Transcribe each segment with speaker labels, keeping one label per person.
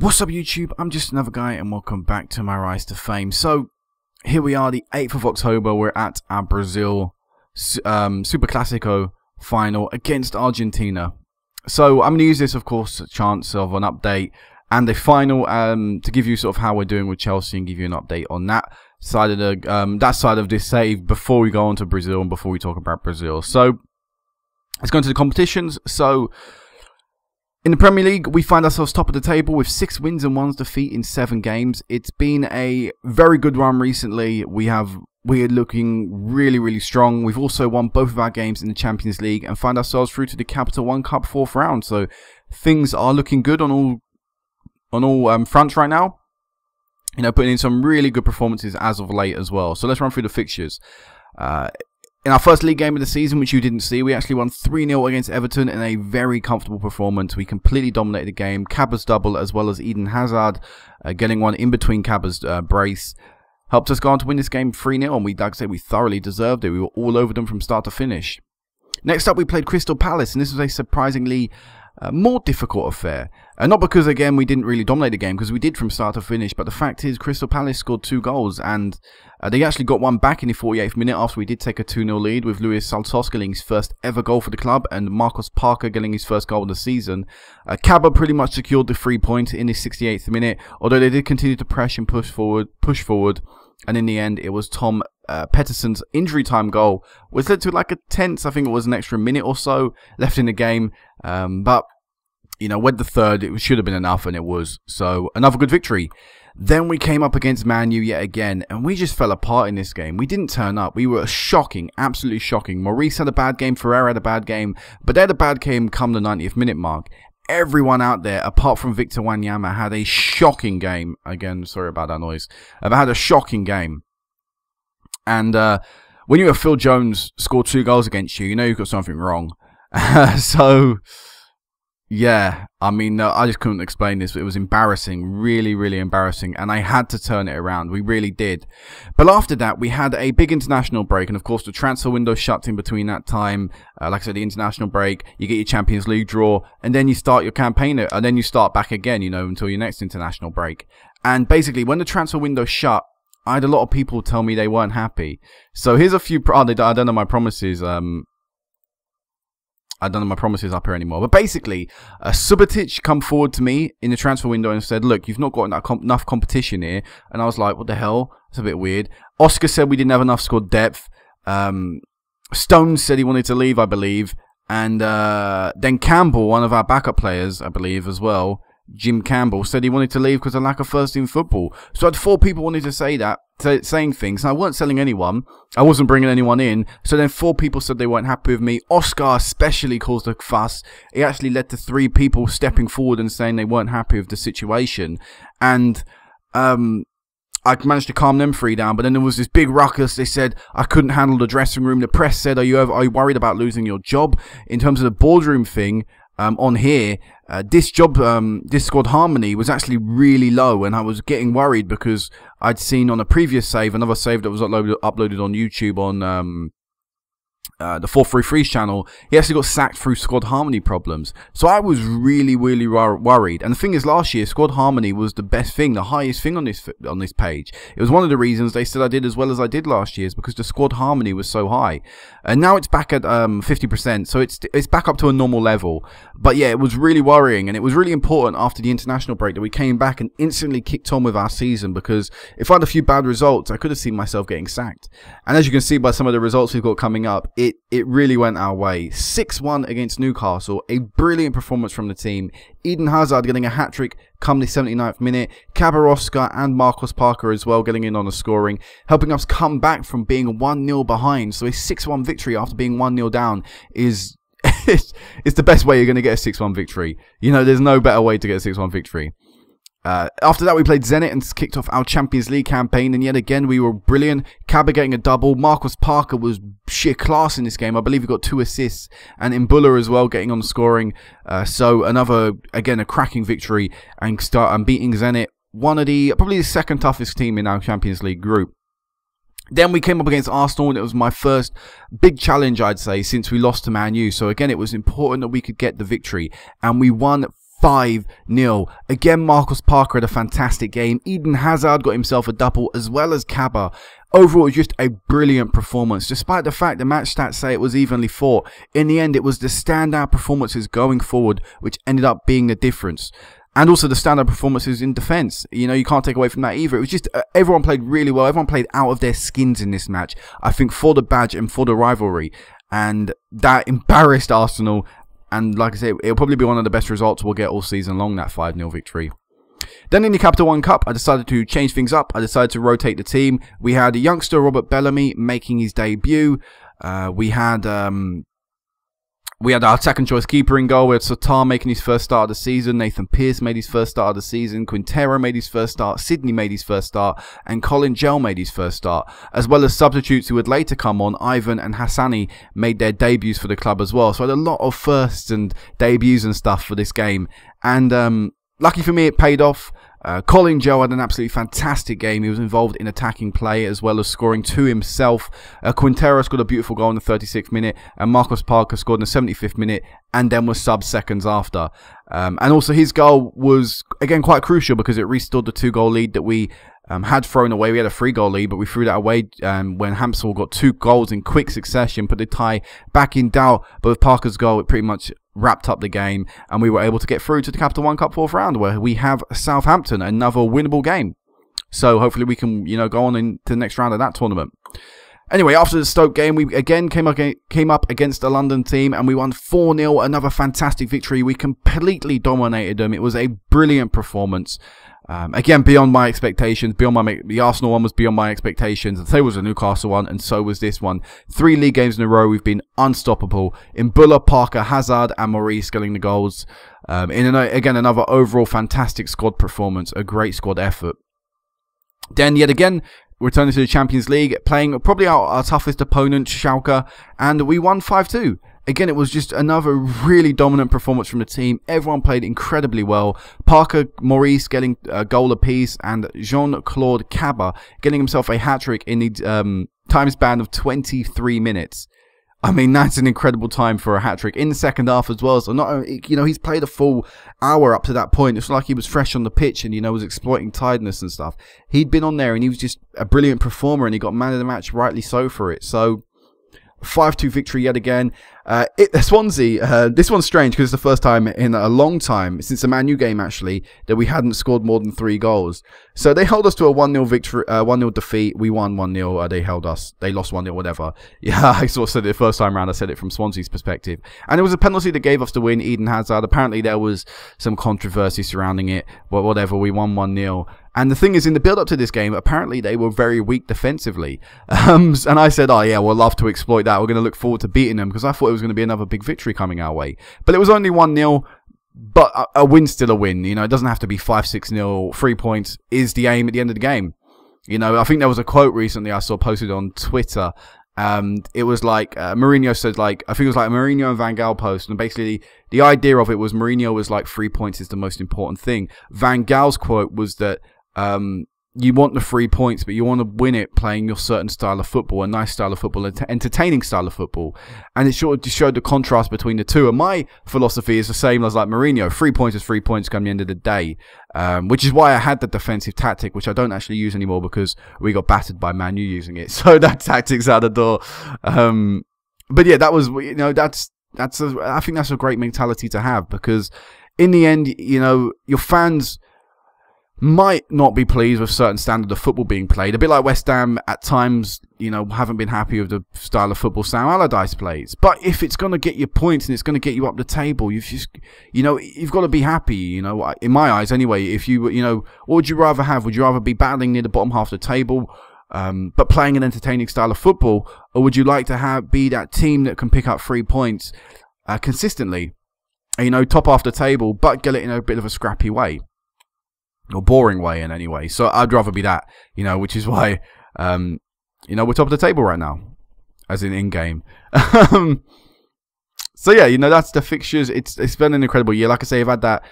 Speaker 1: What's up YouTube, I'm just another guy and welcome back to my rise to fame. So here we are, the 8th of October, we're at our Brazil Superclásico final against Argentina. So I'm going to use this, of course, a chance of an update and a final to give you sort of how we're doing with Chelsea and give you an update on that side of this save before we go on to Brazil and before we talk about Brazil. So let's go into the competitions. So in the Premier League, we find ourselves top of the table with 6 wins and 1 defeat in 7 games. It's been a very good run recently. We're looking really strong. We've also won both of our games in the Champions League and find ourselves through to the Capital One Cup 4th round. So things are looking good on all fronts right now. You know, putting in some really good performances as of late as well. So let's run through the fixtures. In our first league game of the season, which you didn't see, we actually won 3-0 against Everton in a very comfortable performance. We completely dominated the game. Cabba's double as well as Eden Hazard getting one in between Cabba's brace helped us go on to win this game 3-0, and like I said, we thoroughly deserved it. We were all over them from start to finish. Next up, we played Crystal Palace, and this was a surprisingly more difficult affair. Not because, again, we didn't really dominate the game, because we did from start to finish, but the fact is Crystal Palace scored 2 goals, and they actually got one back in the 48th minute after we did take a 2-0 lead, with Luis Santos getting his first ever goal for the club, and Marcos Parker getting his first goal of the season. Cabba pretty much secured the 3 points in the 68th minute, although they did continue to press and push forward, and in the end, it was Tom Pettersson's injury time goal, which led to like a tense, I think it was an extra minute or so left in the game, but you know, with the third, it should have been enough, and it was. So another good victory. Then we came up against Man U yet again, and we just fell apart in this game. We didn't turn up. We were shocking, absolutely shocking. Maurice had a bad game, Ferreira had a bad game, but they had a bad game come the 90th minute mark. Everyone out there, apart from Victor Wanyama, had a shocking game. Again, sorry about that noise. But had a shocking game. And when you have Phil Jones score 2 goals against you, you know you've got something wrong. So yeah, I mean, I just couldn't explain this. It was embarrassing, really embarrassing, and I had to turn it around. We really did. But after that, we had a big international break, and of course, the transfer window shut in between that time. Like I said, the international break, you get your Champions League draw, and then you start your campaign, and then you start back again, you know, until your next international break. And basically, when the transfer window shut, I had a lot of people tell me they weren't happy. So here's a few. I don't know my promises. I don't know my promises up here anymore. But basically, Subotic come forward to me in the transfer window and said, look, you've not got enough competition here. And I was like, what the hell? It's a bit weird. Oscar said we didn't have enough squad depth. Stones said he wanted to leave, I believe. And then Campbell, one of our backup players, I believe, as well, Jim Campbell, said he wanted to leave because of lack of first team football. So I had 4 people wanting to say that, saying things. And I weren't selling anyone. I wasn't bringing anyone in. So then 4 people said they weren't happy with me. Oscar especially caused a fuss. It actually led to 3 people stepping forward and saying they weren't happy with the situation. And I managed to calm them 3 down. But then there was this big ruckus. They said I couldn't handle the dressing room. The press said, are you worried about losing your job? In terms of the boardroom thing, on here, this squad harmony was actually really low, and I was getting worried because I'd seen on a previous save, another save that was uploaded on YouTube on the 433's channel, he actually got sacked through squad harmony problems. So I was really worried. And the thing is, last year squad harmony was the best thing, the highest thing on this page. It was one of the reasons they said I did as well as I did last year, is because the squad harmony was so high. And now it's back at 50%, so it's back up to a normal level. But yeah, it was really worrying, and it was really important after the international break that we came back and instantly kicked on with our season, because if I had a few bad results, I could have seen myself getting sacked. And as you can see by some of the results we've got coming up, it really went our way. 6-1 against Newcastle, a brilliant performance from the team. Eden Hazard getting a hat-trick come the 79th minute. Cabba, Oscar and Marcos Parker as well getting in on the scoring, helping us come back from being 1-0 behind. So a 6-1 victory after being 1-0 down is it's the best way you're going to get a 6-1 victory. You know, there's no better way to get a 6-1 victory. After that, we played Zenit and kicked off our Champions League campaign, and yet again we were brilliant. Cabba getting a double. Marcos Parker was sheer class in this game. I believe he got 2 assists, and Imbula as well getting on scoring. So another, again, a cracking victory and beating Zenit, probably the second toughest team in our Champions League group. Then we came up against Arsenal, and it was my first big challenge, I'd say, since we lost to Man U. So again, it was important that we could get the victory, and we won 5-0. Again, Marcus Parker had a fantastic game. Eden Hazard got himself a double, as well as Kaba. Overall, it was just a brilliant performance. Despite the fact the match stats say it was evenly fought, in the end, it was the standout performances going forward which ended up being the difference. And also the standout performances in defence. You know, you can't take away from that either. It was just, everyone played really well. Everyone played out of their skins in this match. I think for the badge and for the rivalry. And that embarrassed Arsenal. And like I say, it'll probably be one of the best results we'll get all season long, that 5-0 victory. Then in the Capital One Cup, I decided to change things up. I decided to rotate the team. We had youngster Robert Bellamy making his debut. We had our second choice keeper in goal. We had Satar making his first start of the season. Nathan Pearce made his first start of the season. Quintero made his first start. Sydney made his first start. And Colin Gell made his first start. As well as substitutes who would later come on. Ivan and Hassani made their debuts for the club as well. So I had a lot of firsts and debuts and stuff for this game. And lucky for me, it paid off. Colin Gell had an absolutely fantastic game. He was involved in attacking play as well as scoring 2 himself. Quintero scored a beautiful goal in the 36th minute, and Marcus Parker scored in the 75th minute and then was sub seconds after. And also his goal was, again, quite crucial because it restored the 2-goal lead that we had thrown away. We had a 3-goal lead, but we threw that away when Hampsall got 2 goals in quick succession, put the tie back in doubt. But with Parker's goal, it pretty much wrapped up the game, and we were able to get through to the Capital One Cup 4th round, where we have Southampton, another winnable game. So hopefully we can, you know, go on into the next round of that tournament. Anyway, after the Stoke game, we again came up against a London team, and we won 4-0, another fantastic victory. We completely dominated them. It was a brilliant performance. Again, beyond my expectations, the Arsenal one was beyond my expectations, and so was the Newcastle one, and so was this one. 3 league games in a row, we've been unstoppable. Mbulla, Parker, Hazard, and Maurice getting the goals. Again, another overall fantastic squad performance, a great squad effort. Then, yet again, returning to the Champions League, playing probably our toughest opponent, Schalke, and we won 5-2. Again, it was just another really dominant performance from the team. Everyone played incredibly well. Parker, Maurice getting a goal apiece, and Jean-Claude Kaba getting himself a hat-trick in the time span of 23 minutes. I mean, that's an incredible time for a hat-trick in the second half as well. So not only, you know, he's played a full hour up to that point. It's like he was fresh on the pitch and, you know, was exploiting tiredness and stuff. He'd been on there and he was just a brilliant performer, and he got man of the match, rightly so, for it. So 5-2 victory yet again. Swansea, this one's strange because it's the first time in a long time, since the Man U game actually, that we hadn't scored more than 3 goals. So they held us to a 1-0 victory, 1-0 defeat. We won 1-0. They held us. They lost 1-0, whatever. Yeah, I sort of said it the first time around. I said it from Swansea's perspective. And it was a penalty that gave us the win, Eden Hazard. Apparently there was some controversy surrounding it, but whatever, we won 1-0. And the thing is, in the build-up to this game, apparently they were very weak defensively. And I said, oh yeah, we'll love to exploit that. We're going to look forward to beating them, because I thought it was going to be another big victory coming our way. But it was only 1-0, but a win's still a win. You know, it doesn't have to be 5-6-0. 3 points is the aim at the end of the game. You know, I think there was a quote recently I saw posted on Twitter. It was like, Mourinho said, like, I think it was like a Mourinho and Van Gaal post, and basically the idea of it was Mourinho was like 3 points is the most important thing. Van Gaal's quote was that you want the 3 points, but you want to win it playing your certain style of football, a nice style of football, an entertaining style of football. And it sort of just showed the contrast between the two. And my philosophy is the same as like Mourinho. 3 points is 3 points come the end of the day. Which is why I had the defensive tactic, which I don't actually use anymore because we got battered by Man U using it. So that tactic's out the door. But yeah, that was, you know, I think that's a great mentality to have, because in the end, you know, your fans might not be pleased with certain standard of football being played. A bit like West Ham at times, you know, haven't been happy with the style of football Sam Allardyce plays. But if it's going to get you points and it's going to get you up the table, you've just, you know, you've got to be happy, you know, in my eyes anyway. If you know, what would you rather have? Would you rather be battling near the bottom half of the table, but playing an entertaining style of football? Or would you like to be that team that can pick up 3 points consistently, you know, top half the table, but get it in a bit of a scrappy way? Or boring way in any way. So I'd rather be that, you know, which is why, you know, we're top of the table right now, as in game. So yeah, you know, that's the fixtures. It's been an incredible year. Like I say, I've had that,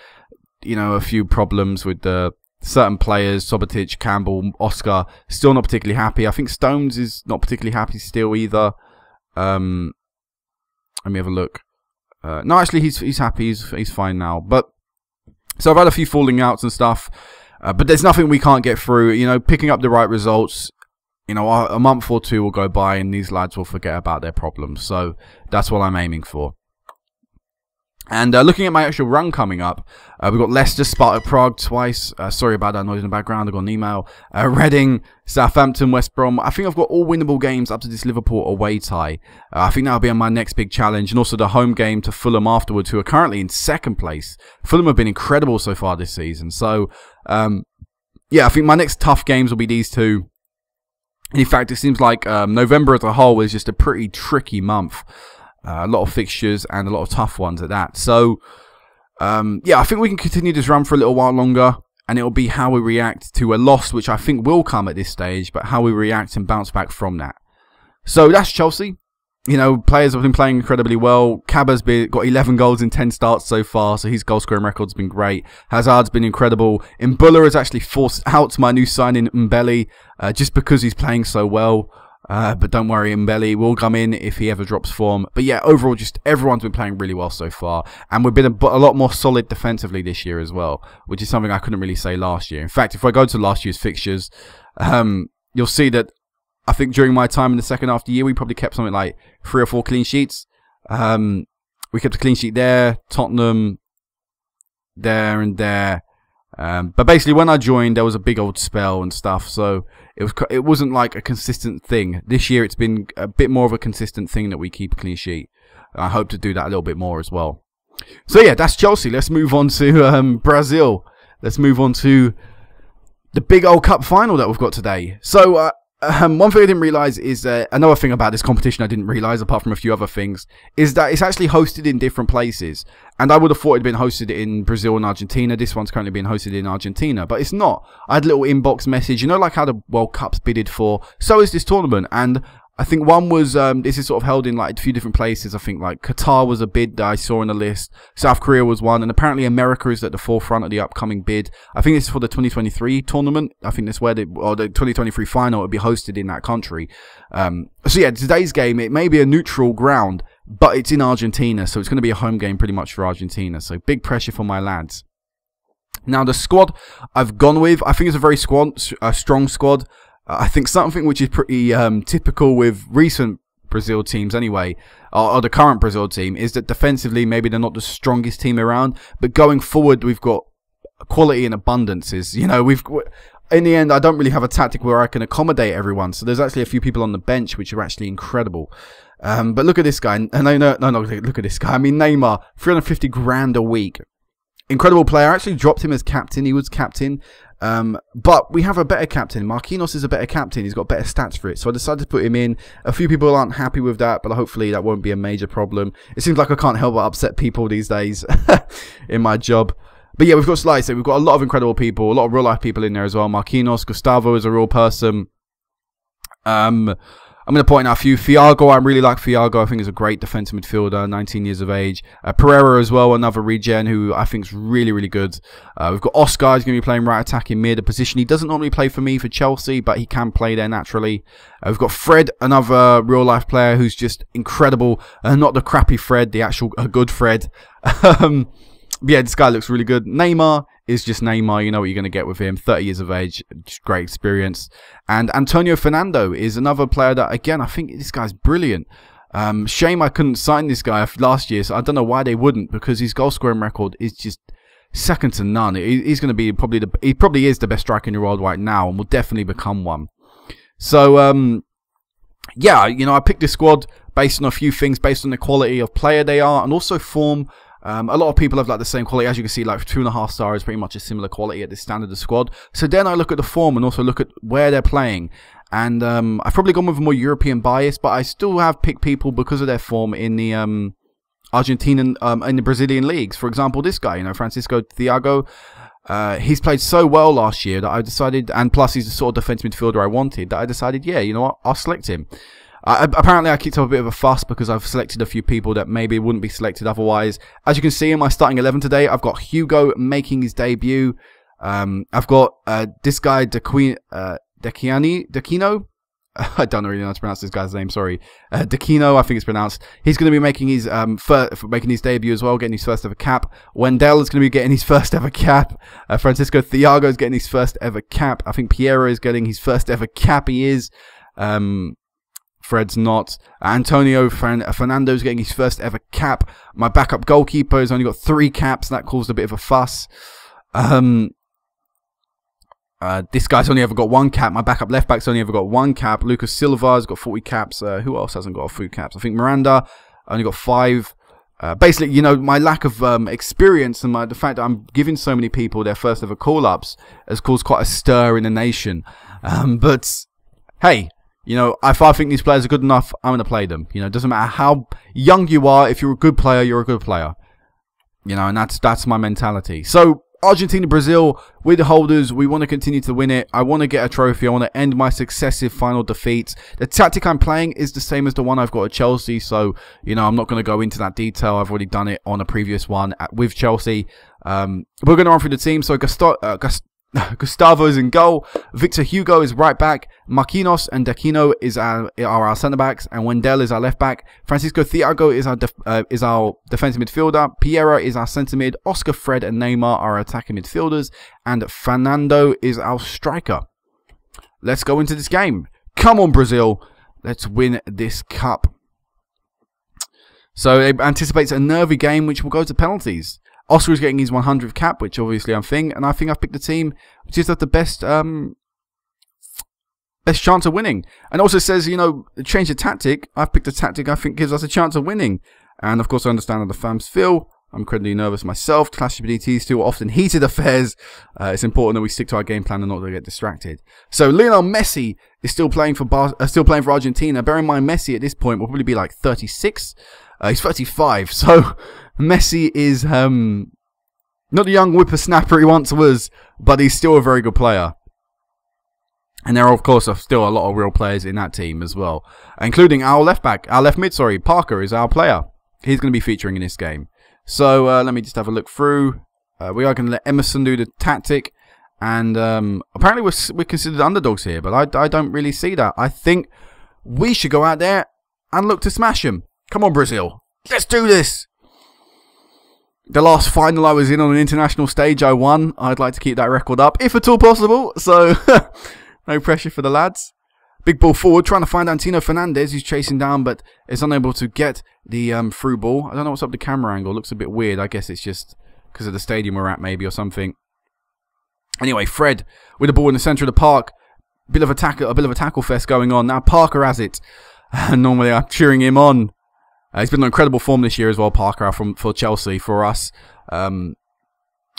Speaker 1: you know, a few problems with the certain players, Sobotic, Campbell, Oscar, still not particularly happy. I think Stones is not particularly happy still either. Let me have a look. No, actually, he's happy. He's fine now. But So I've had a few falling outs and stuff, but there's nothing we can't get through. You know, picking up the right results, you know, a month or two will go by and these lads will forget about their problems. So that's what I'm aiming for. And looking at my actual run coming up, we've got Leicester, Spartak Prague twice. Sorry about that noise in the background. I got an email. Reading, Southampton, West Brom. I think I've got all winnable games up to this Liverpool away tie. I think that'll be on my next big challenge. And also the home game to Fulham afterwards, who are currently in second place. Fulham have been incredible so far this season. So, yeah, I think my next tough games will be these two. In fact, it seems like November as a whole is just a pretty tricky month. A lot of fixtures and a lot of tough ones at that. So, yeah, I think we can continue this run for a little while longer. And it'll be how we react to a loss, which I think will come at this stage. But how we react and bounce back from that. So, that's Chelsea. You know, players have been playing incredibly well. Caba's got 11 goals in 10 starts so far. So, his goal-scoring record's been great. Hazard's been incredible. Mbula has actually forced out my new signing, Mbele, just because he's playing so well. But don't worry, Mbele will come in if he ever drops form. But yeah, overall, just everyone's been playing really well so far. And we've been a lot more solid defensively this year as well, which is something I couldn't really say last year. In fact, if I go to last year's fixtures, you'll see that I think during my time in the second half of the year, we probably kept something like 3 or 4 clean sheets. We kept a clean sheet there, Tottenham, there and there. But basically, when I joined, there was a big old spell and stuff, so it wasn't like a consistent thing. This year, it's been a bit more of a consistent thing that we keep a clean sheet. I hope to do that a little bit more as well. So yeah, that's Chelsea. Let's move on to Brazil. Let's move on to the big old cup final that we've got today. So one thing I didn't realise is another thing about this competition I didn't realise, apart from a few other things, is that it's actually hosted in different places. And I would have thought it'd been hosted in Brazil and Argentina. This one's currently being hosted in Argentina, but it's not. I had a little inbox message, you know, like how the World Cup's bidded for. So is this tournament, and I think one was, this is sort of held in like a few different places. I think like Qatar was a bid that I saw on the list. South Korea was one. And apparently America is at the forefront of the upcoming bid. I think this is for the 2023 tournament. I think that's where the 2023 final will be hosted in that country. So yeah, today's game, it may be a neutral ground, but it's in Argentina. So it's going to be a home game pretty much for Argentina. So big pressure for my lads. Now the squad I've gone with, I think it's a very strong squad. I think something which is pretty typical with recent Brazil teams anyway, or the current Brazil team, is that defensively maybe they're not the strongest team around, but going forward we've got quality in abundances. You know, in the end I don't really have a tactic where I can accommodate everyone, so there's actually a few people on the bench which are actually incredible. But look at this guy. No, look at this guy. I mean, Neymar, 350 grand a week. Incredible player. I actually dropped him as captain. He was captain. But we have a better captain. Marquinhos is a better captain. He's got better stats for it. So I decided to put him in. A few people aren't happy with that, but hopefully that won't be a major problem. It seems like I can't help but upset people these days in my job. But yeah, we've got, like I said, we've got a lot of incredible people, a lot of real life people in there as well. Marquinhos, Gustavo is a real person. I'm going to point out a few. Thiago, I really like Thiago. I think he's a great defensive midfielder, 19 years of age. Pereira as well, another regen who I think is really, really good. We've got Oscar, he's going to be playing right attacking mid, a position he doesn't normally play for me for Chelsea, but he can play there naturally. We've got Fred, another real-life player who's just incredible. Not the crappy Fred, the actual good Fred. Yeah, this guy looks really good. Neymar is just Neymar. You know what you're going to get with him. 30 years of age, just great experience. And Antonio Fernando is another player that, again, I think this guy's brilliant. Shame I couldn't sign this guy last year, so I don't know why they wouldn't, because his goal scoring record is just second to none. He's going to be he probably is the best striker in the world right now, and will definitely become one. So, yeah, you know, I picked this squad based on a few things, based on the quality of player they are, and also form. A lot of people have like the same quality. As you can see, like 2.5 stars is pretty much a similar quality at this standard of squad. So then I look at the form and also look at where they're playing. And I've probably gone with a more European bias, but I still have picked people because of their form in the Argentinian and the Brazilian leagues. For example, this guy, you know, Francisco Thiago. He's played so well last year that I decided, and plus he's the sort of defensive midfielder I wanted, that I decided, yeah, you know what, I'll select him. Apparently, I kicked up a bit of a fuss because I've selected a few people that maybe wouldn't be selected otherwise. As you can see in my starting 11 today, I've got Hugo making his debut. I've got this guy, Dequino. I don't really know how to pronounce this guy's name, sorry. D'Aquino, I think it's pronounced. He's going to be making his debut as well, getting his first ever cap. Wendell is going to be getting his first ever cap. Francisco Thiago is getting his first ever cap. I think Piero is getting his first ever cap. He is. Fred's not. Antonio Fernando is getting his first ever cap. My backup goalkeeper has only got 3 caps. That caused a bit of a fuss. This guy's only ever got 1 cap. My backup left back's only ever got 1 cap. Lucas Silva's got 40 caps. Who else hasn't got a few caps? I think Miranda only got 5. Basically, you know, my lack of experience and the fact that I'm giving so many people their first ever call-ups has caused quite a stir in the nation. But hey, you know, if I think these players are good enough, I'm going to play them. You know, it doesn't matter how young you are. If you're a good player, you're a good player. You know, and that's my mentality. So, Argentina, Brazil, we're the holders. We want to continue to win it. I want to get a trophy. I want to end my successive final defeats. The tactic I'm playing is the same as the one I've got at Chelsea. So, you know, I'm not going to go into that detail. I've already done it on a previous one with Chelsea. We're going to run through the team. So, Gustavo's in goal. Victor Hugo is right back. Marquinhos and D'Aquino are our centre backs, and Wendell is our left back. Francisco Thiago is our defensive midfielder. Piero is our centre mid. Oscar, Fred, and Neymar are our attacking midfielders, and Fernando is our striker. Let's go into this game. Come on, Brazil. Let's win this cup. So it anticipates a nervy game, which will go to penalties. Oscar is getting his 100th cap, which obviously I'm thinking, and I think I've picked the team which is the best chance of winning. And also says, you know, change the tactic. I've picked a tactic I think gives us a chance of winning. And of course I understand how the fans feel. I'm incredibly nervous myself. Clash of DTs still often heated affairs. It's important that we stick to our game plan and not to get distracted. So Lionel Messi is still playing for Argentina. Bear in mind, Messi at this point will probably be like 36. He's 35, so Messi is not the young whippersnapper he once was, but he's still a very good player. And there are, of course, still a lot of real players in that team as well, including our left mid, sorry, Parker is our player. He's going to be featuring in this game. So let me just have a look through. We are going to let Emerson do the tactic, and apparently we're considered underdogs here, but I don't really see that. I think we should go out there and look to smash them. Come on, Brazil. Let's do this. The last final I was in on an international stage, I won. I'd like to keep that record up, if at all possible. So, no pressure for the lads. Big ball forward, trying to find Antino Fernandez, who's chasing down, but is unable to get the through ball. I don't know what's up with the camera angle. Looks a bit weird. I guess it's just because of the stadium we're at, maybe, or something. Anyway, Fred with the ball in the centre of the park. A bit of a tackle fest going on. Now Parker has it. Normally I'm cheering him on. He's been on incredible form this year as well, Parker, for Chelsea, for us. But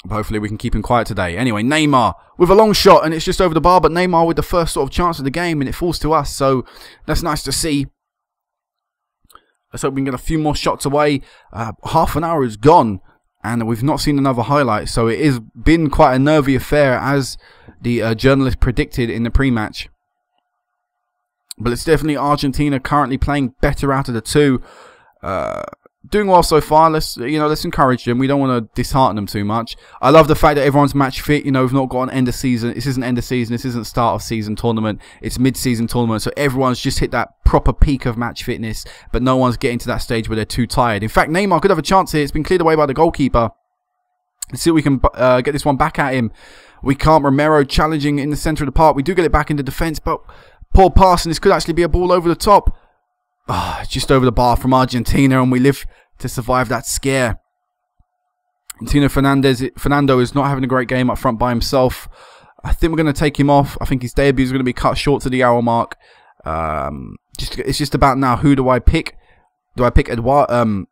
Speaker 1: hopefully we can keep him quiet today. Anyway, Neymar with a long shot, and it's just over the bar, but Neymar with the first sort of chance of the game, and it falls to us, so that's nice to see. Let's hope we can get a few more shots away. Half an hour is gone, and we've not seen another highlight, so it has been quite a nervy affair, as the journalist predicted in the pre-match. But it's definitely Argentina currently playing better out of the two. Doing well so far. Let's encourage them. We don't want to dishearten them too much. I love the fact that everyone's match fit. You know, we've not got an end of season. This isn't end of season. This isn't start of season tournament. It's mid-season tournament. So everyone's just hit that proper peak of match fitness, but no one's getting to that stage where they're too tired. In fact, Neymar could have a chance here. It's been cleared away by the goalkeeper. Let's see if we can get this one back at him. We can't. Romero challenging in the centre of the park. We do get it back into defence, but poor pass, and this could actually be a ball over the top. It's just over the bar from Argentina, and we live to survive that scare. Fernando is not having a great game up front by himself. I think we're going to take him off. I think his debut is going to be cut short to the hour mark. It's just about now. Who do I pick? Do I pick Eduardo?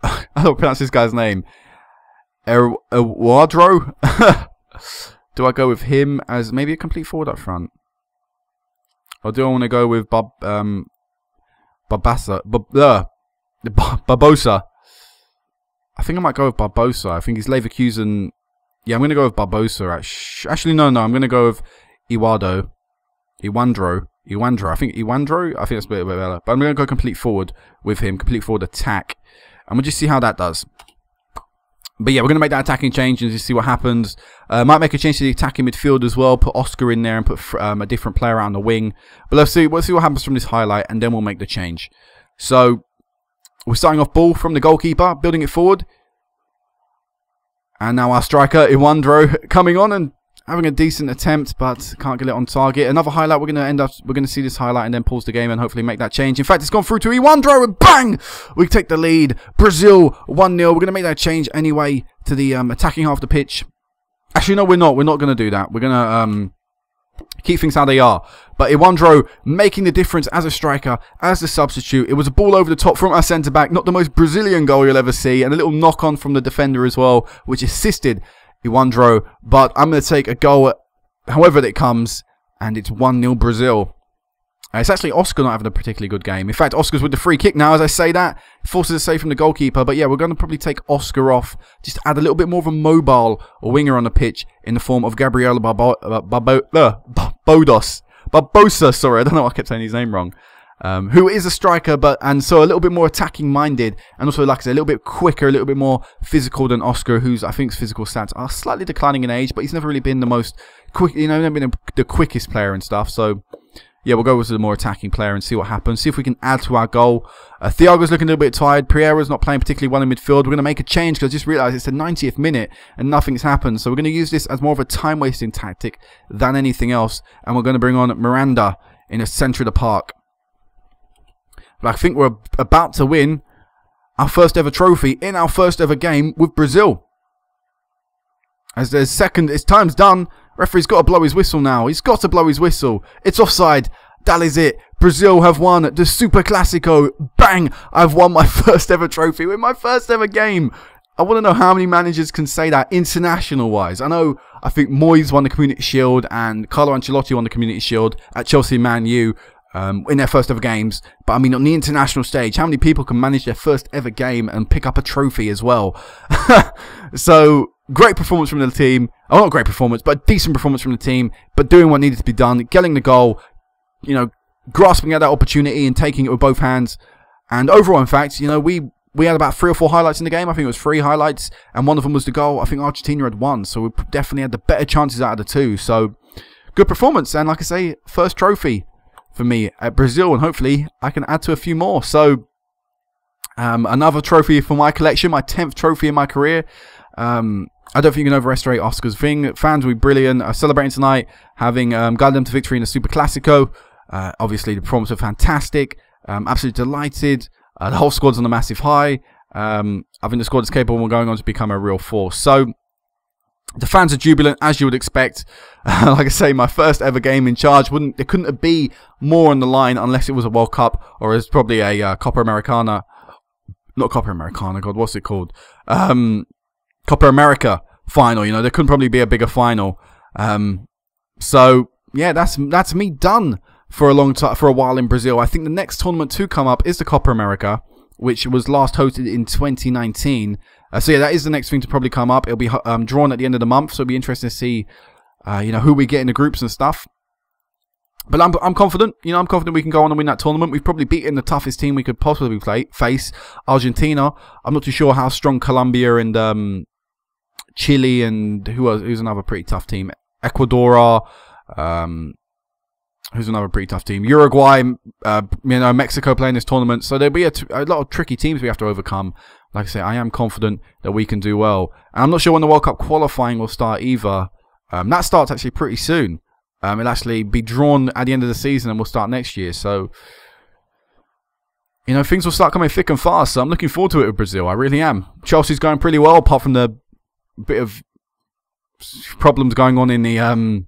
Speaker 1: I don't pronounce this guy's name. Eduardo? Do I go with him as maybe a complete forward up front? Or do I want to go with Barbosa? I think I might go with Barbosa. I think he's Leverkusen. Yeah, I'm going to go with Barbosa. Actually, no. I'm going to go with Iwandro. I think that's a bit better. But I'm going to go complete forward with him. Complete forward attack. And we'll just see how that does. But yeah, we're going to make that attacking change and just see what happens. Might make a change to the attacking midfield as well. Put Oscar in there and put a different player out on the wing. But let's see what happens from this highlight, and then we'll make the change. So we're starting off ball from the goalkeeper, building it forward. And now our striker, Iwandro, coming on and having a decent attempt, but can't get it on target. Another highlight. We're going to see this highlight and then pause the game and hopefully make that change. In fact, it's gone through to Iwandro and bang! We take the lead. Brazil 1-0. We're going to make that change anyway to the attacking half of the pitch. Actually, no, we're not. We're not going to do that. We're going to keep things how they are. But Iwandro making the difference as a striker, as the substitute. It was a ball over the top from our centre-back. Not the most Brazilian goal you'll ever see. And a little knock-on from the defender as well, which assisted Iwandro. But I'm going to take a goal however it comes. And it's 1-0 Brazil. It's actually Oscar not having a particularly good game. In fact, Oscar's with the free kick now as I say that. Forces a save from the goalkeeper. But yeah, we're going to probably take Oscar off. Just to add a little bit more of a mobile winger on the pitch in the form of Gabriel Barbosa, sorry, I don't know why I kept saying his name wrong. Who is a striker, and so a little bit more attacking minded, and also, like I said, a little bit quicker, a little bit more physical than Oscar, whose I think his physical stats are slightly declining in age, but he's never really been the most quick, never been the quickest player and stuff. So yeah, we'll go with the more attacking player and see what happens. See if we can add to our goal. Thiago's looking a little bit tired. Pereira's not playing particularly well in midfield. We're going to make a change because I just realised it's the 90th minute and nothing's happened. So we're going to use this as more of a time-wasting tactic than anything else. And we're going to bring on Miranda in the centre of the park. But I think we're about to win our first ever trophy in our first ever game with Brazil. As there's second, his time's done. Referee's got to blow his whistle now. He's got to blow his whistle. It's offside. That is it. Brazil have won the Superclásico. Bang! I've won my first ever trophy with my first ever game. I want to know how many managers can say that international-wise. I think Moyes won the Community Shield and Carlo Ancelotti won the Community Shield at Chelsea and Man U in their first ever games. But I mean, on the international stage, how many people can manage their first ever game and pick up a trophy as well? So, great performance from the team. Oh, not great performance, but decent performance from the team. But doing what needed to be done, getting the goal, grasping at that opportunity and taking it with both hands. And overall, in fact, we had about 3 or 4 highlights in the game. I think it was 3 highlights, and one of them was the goal. I think Argentina had 1, so we definitely had the better chances out of the 2. So, good performance, and like I say, first trophy for me at Brazil, and hopefully I can add to a few more. So, another trophy for my collection, my 10th trophy in my career. I don't think you can overestimate Oscar's thing. Fans will be brilliant. Celebrating tonight, having guided them to victory in the Superclásico. Obviously, the performance was fantastic. Absolutely delighted. The whole squad's on a massive high. I think the squad is capable of going on to become a real force. So, the fans are jubilant, as you would expect. Like I say, my first ever game in charge. There couldn't be more on the line unless it was a World Cup or it's probably a Copa Americana. Not Copa Americana, God, what's it called? Copa America final. There couldn't probably be a bigger final. So yeah, that's me done for a long time, for a while in Brazil. I think the next tournament to come up is the Copa America, which was last hosted in 2019. So yeah, that is the next thing to probably come up. It'll be drawn at the end of the month, so it'll be interesting to see, who we get in the groups and stuff. But I'm confident. I'm confident we can go on and win that tournament. We've probably beaten the toughest team we could possibly face, Argentina. I'm not too sure how strong Colombia and Chile and who's another pretty tough team. Ecuador are. Who's another pretty tough team? Uruguay, Mexico playing this tournament. So there'll be a lot of tricky teams we have to overcome. Like I say, I am confident that we can do well. And I'm not sure when the World Cup qualifying will start either. That starts actually pretty soon. It'll actually be drawn at the end of the season and we'll start next year. So, things will start coming thick and fast. So I'm looking forward to it with Brazil. I really am. Chelsea's going pretty well, apart from the bit of problems going on in the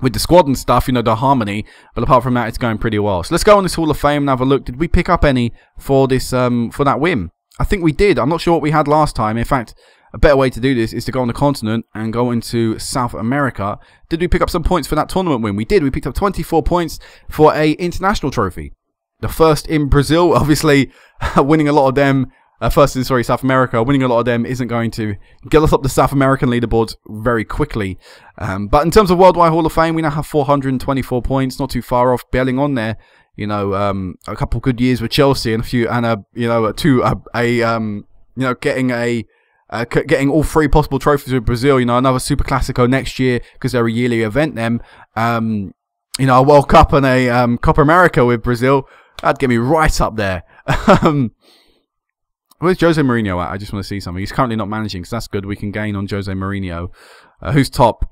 Speaker 1: with the squad and stuff, the harmony. But apart from that, it's going pretty well. So let's go on this Hall of Fame and have a look. Did we pick up any for this for that win? I think we did. I'm not sure what we had last time. In fact, a better way to do this is to go on the continent and go into South America. Did we pick up some points for that tournament win? We did. We picked up 24 points for a international trophy. The first in Brazil, obviously winning a lot of them. South America, winning a lot of them isn't going to get us up the South American leaderboards very quickly. But in terms of Worldwide Hall of Fame, we now have 424 points, not too far off, bailing on there. A couple of good years with Chelsea and getting a getting all 3 possible trophies with Brazil. You know, another Superclásico next year because they're a yearly event. Them, you know, a World Cup and a Copa America with Brazil. That'd get me right up there. Where's Jose Mourinho at? I just want to see something. He's currently not managing, so that's good. We can gain on Jose Mourinho. Who's top?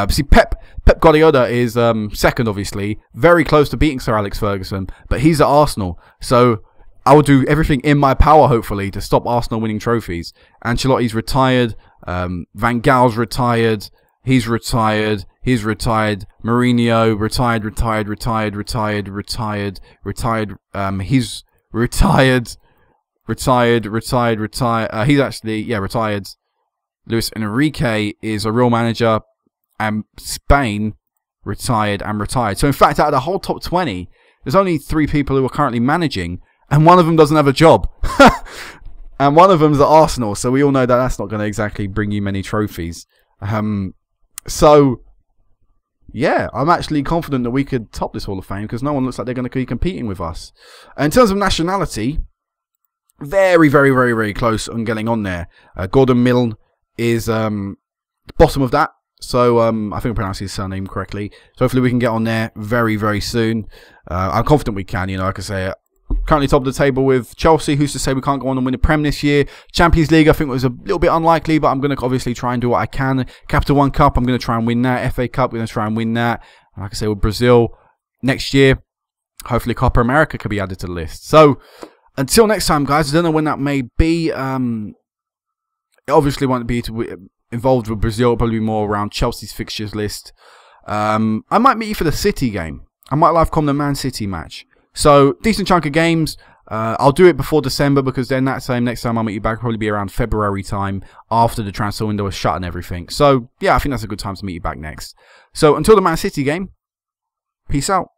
Speaker 1: See, Pep Guardiola is second, obviously. Very close to beating Sir Alex Ferguson, but he's at Arsenal. So I will do everything in my power, hopefully, to stop Arsenal winning trophies. Ancelotti's retired. Van Gaal's retired. He's retired. He's retired. Mourinho retired. He's retired. He's actually, retired. Luis Enrique is a real manager, and Spain retired. So in fact, out of the whole top 20, there's only 3 people who are currently managing, and one of them doesn't have a job. And one of them's at Arsenal, so we all know that that's not going to exactly bring you many trophies. So, yeah, I'm actually confident that we could top this Hall of Fame, because no one looks like they're going to be competing with us. In terms of nationality, very close on getting on there. Gordon Milne is bottom of that. So I think I pronounced his surname correctly. So hopefully we can get on there very soon. I'm confident we can. You know, like I say, currently top of the table with Chelsea. Who's to say we can't go on and win the Prem this year? Champions League, I think, was a little bit unlikely, but I'm going to obviously try and do what I can. Capital One Cup, I'm going to try and win that. FA Cup, we're going to try and win that. And like I say, with Brazil next year, hopefully Copa America could be added to the list. So until next time, guys, I don't know when that may be. It obviously won't be involved with Brazil. It'll probably be more around Chelsea's fixtures list. I might meet you for the City game. I might live com the Man City match. So, decent chunk of games. I'll do it before December, because then next time I'll meet you back will probably be around February time, after the transfer window is shut and everything. So, yeah, I think that's a good time to meet you back next. So, until the Man City game, peace out.